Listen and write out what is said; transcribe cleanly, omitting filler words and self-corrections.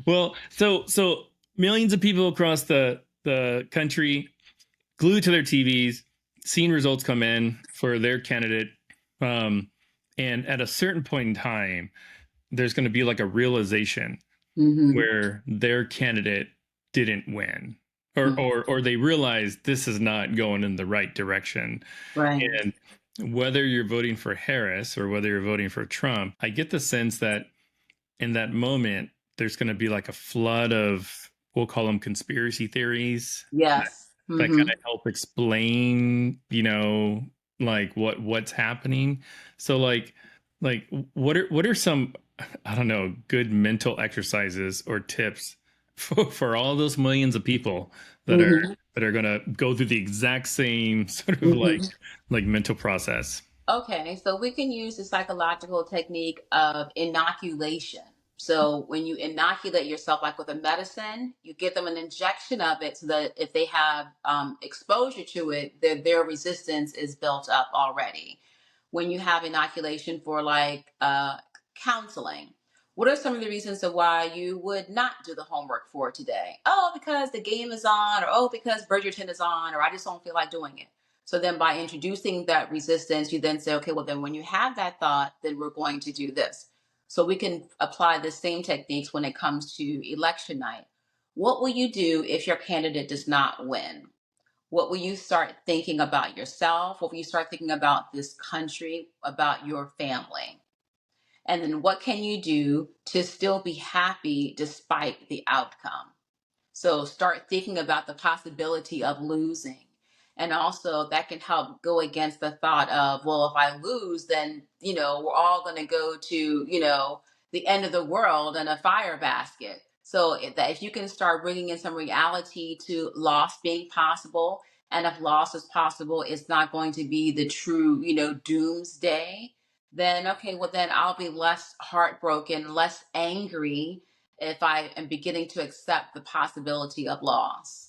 Well, so millions of people across the country glued to their TVs, seeing results come in for their candidate, um, and at a certain point in time, there's going to be like a realization Hmm. where their candidate didn't win, Hmm. or they realize this is not going in the right direction. Right. And whether you're voting for Harris or whether you're voting for Trump, I get the sense that in that moment, there's going to be like a flood of, we'll call them conspiracy theories Yes. that kind Hmm. of help explain, like what's happening. So like what are some, I don't know, good mental exercises or tips for all those millions of people that are Hmm. that are going to go through the exact same sort of Hmm. like mental process. Okay, so we can use the psychological technique of inoculation. So when you inoculate yourself, like with a medicine, you give them an injection of it so that if they have exposure to it, their resistance is built up already. When you have inoculation for like counseling, what are some of the reasons of why you would not do the homework for today? Oh, because the game is on, or oh, because Bridgerton is on, or I just don't feel like doing it. So then by introducing that resistance, you then say, okay, well, then when you have that thought, then we're going to do this. So we can apply the same techniques when it comes to election night. What will you do if your candidate does not win? What will you start thinking about yourself? What will you start thinking about this country, about your family? And then what can you do to still be happy despite the outcome? So start thinking about the possibility of losing. And also that can help go against the thought of, well, if I lose, then, we're all going to go to, the end of the world in a fire basket. So if you can start bringing in some reality to loss being possible, and if loss is possible, it's not going to be the true, doomsday, then okay, well, then I'll be less heartbroken, less angry if I am beginning to accept the possibility of loss.